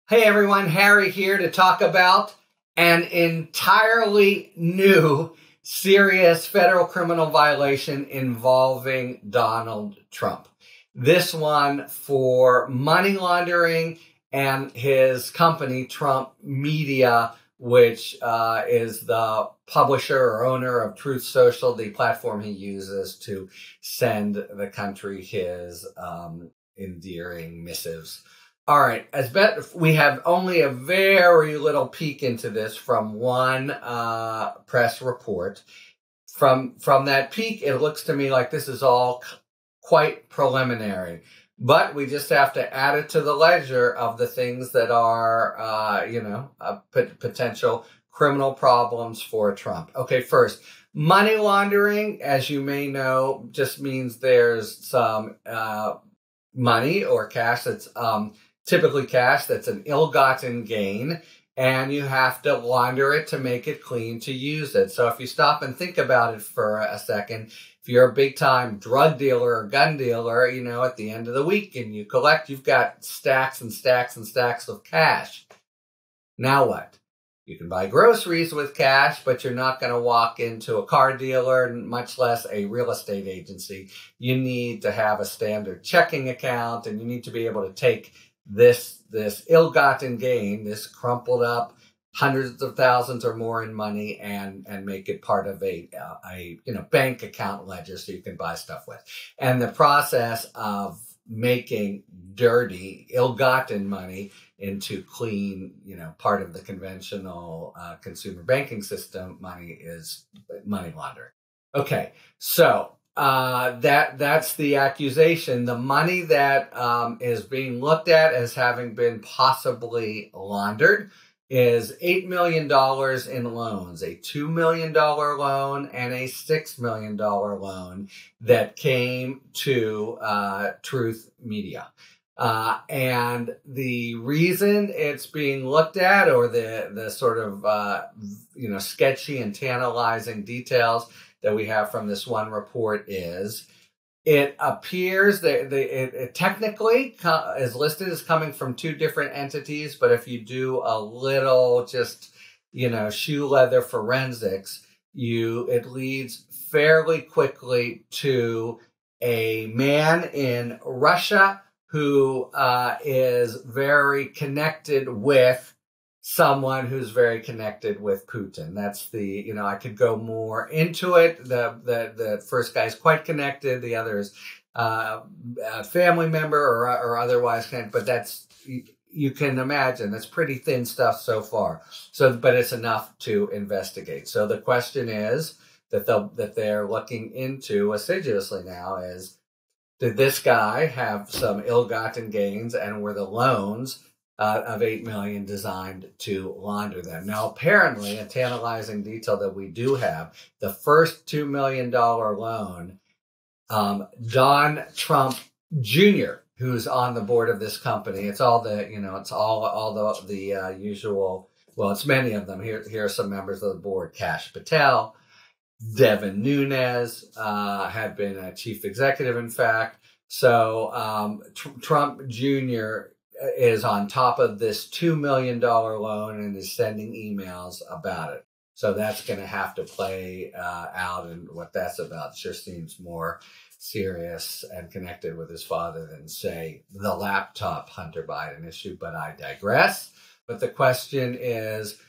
Hey everyone, Harry here to talk about an entirely new serious federal criminal violation involving Donald Trump. This one for money laundering and his company, Trump Media, which is the publisher or owner of Truth Social, the platform he uses to send the country his endearing missives. All right, as bet we have only a very little peek into this from one press report. From that peek, it looks to me like this is all quite preliminary, but we just have to add it to the ledger of the things that are, potential criminal problems for Trump. Okay, first, money laundering, as you may know, just means there's some money or cash that's typically cash that's an ill-gotten gain, and you have to launder it to make it clean to use it. So if you stop and think about it for a second, if you're a big-time drug dealer or gun dealer, at the end of the week and you collect, you've got stacks and stacks and stacks of cash. Now what? You can buy groceries with cash, but you're not going to walk into a car dealer, much less a real estate agency. You need to have a standard checking account, and you need to be able to take this ill-gotten gain, this crumpled up hundreds of thousands or more in money, and make it part of a bank account ledger so you can buy stuff with. And the process of making dirty, ill-gotten money into clean, part of the conventional consumer banking system money is money laundering. Okay, so that's the accusation. The money that is being looked at as having been possibly laundered is $8 million in loans, a $2 million loan and a $6 million loan that came to Truth Media. And the reason it's being looked at, or the sort of, sketchy and tantalizing details that we have from this one report is it appears that it technically is listed as coming from two different entities, but if you do a little shoe leather forensics, it leads fairly quickly to a man in Russia who is very connected with someone who's very connected with Putin. That's I could go more into it. The first guy's quite connected. The other is a family member or otherwise connected. But you can imagine, that's pretty thin stuff so far. But it's enough to investigate. So the question is that they're looking into assiduously now is, did this guy have some ill-gotten gains, and were the loans of $8 million designed to launder them? Now, apparently, a tantalizing detail that we do have, the first $2 million loan, Don Trump Jr., who's on the board of this company, it's all the usual, well, it's many of them. Here are some members of the board: Kash Patel, Devin Nunes had been a chief executive, in fact. So Trump Jr. is on top of this $2 million loan and is sending emails about it. So that's going to have to play out, and what that's about sure seems more serious and connected with his father than, say, the laptop Hunter Biden issue, but I digress. But the question is,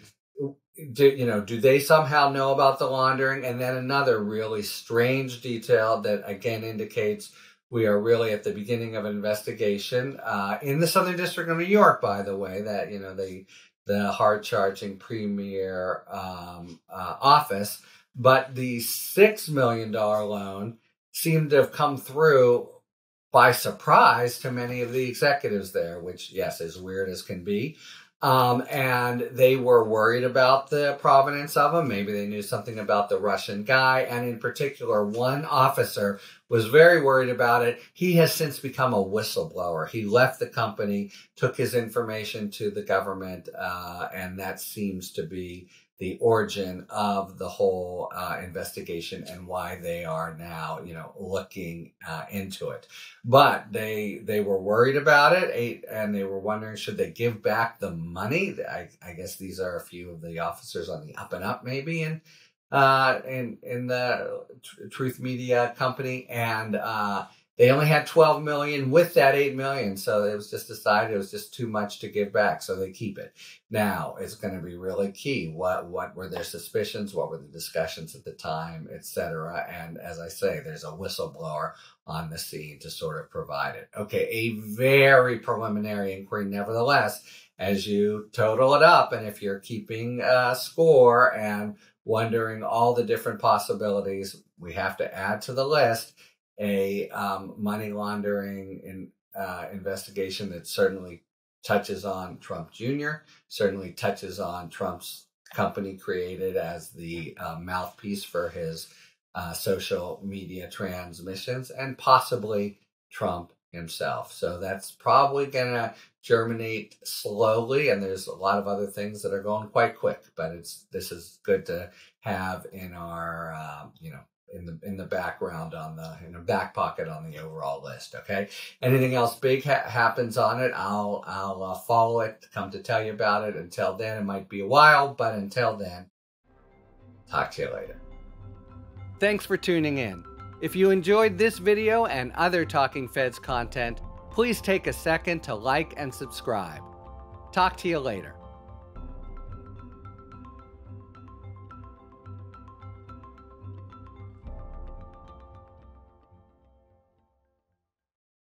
do they somehow know about the laundering? And then another really strange detail that again indicates we are really at the beginning of an investigation in the Southern District of New York, by the way, that, the hard-charging premier office. But the $6 million loan seemed to have come through by surprise to many of the executives there, which, yes, is weird as can be. And they were worried about the provenance of them. Maybe they knew something about the Russian guy. And in particular, one officer was very worried about it. He has since become a whistleblower. He left the company, took his information to the government, and that seems to be the origin of the whole investigation and why they are now, looking into it. But they were worried about it, and they were wondering, should they give back the money? I guess these are a few of the officers on the up and up, maybe in the Truth Media company, and they only had 12 million with that 8 million. So it was just decided it was just too much to give back. So they keep it. Now it's going to be really key. What were their suspicions? What were the discussions at the time, etc.? And as I say, there's a whistleblower on the scene to sort of provide it. Okay, a very preliminary inquiry. Nevertheless, as you total it up, and if you're keeping score and wondering all the different possibilities, we have to add to the list a money laundering investigation that certainly touches on Trump Jr., certainly touches on Trump's company created as the mouthpiece for his social media transmissions, and possibly Trump himself. So that's probably going to germinate slowly, and there's a lot of other things that are going quite quick, but this is good to have in our in the background in the back pocket on the overall list. Okay, anything else big happens on it, I'll follow it, come to tell you about it. Until then, it might be a while, but until then, talk to you later. Thanks for tuning in. If you enjoyed this video and other Talking Feds content, please take a second to like and subscribe. Talk to you later.